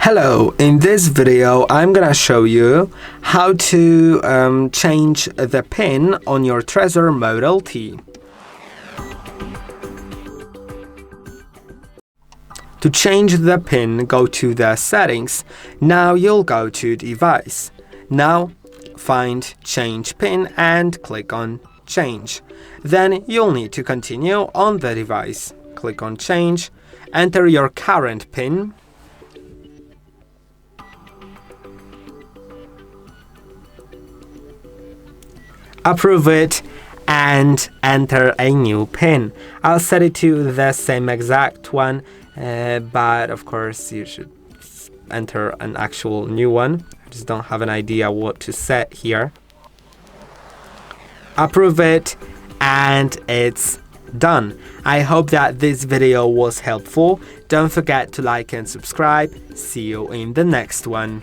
Hello, in this video I'm gonna show you how to change the pin on your TREZOR Model T. To change the pin, go to the settings. Now you'll go to device. Now find change pin and click on change. Then you'll need to continue on the device. Click on change, enter your current pin. Approve it and enter a new pin. I'll set it to the same exact one, but of course you should enter an actual new one. I just don't have an idea what to set here. Approve it and it's done. I hope that this video was helpful. Don't forget to like and subscribe. See you in the next one.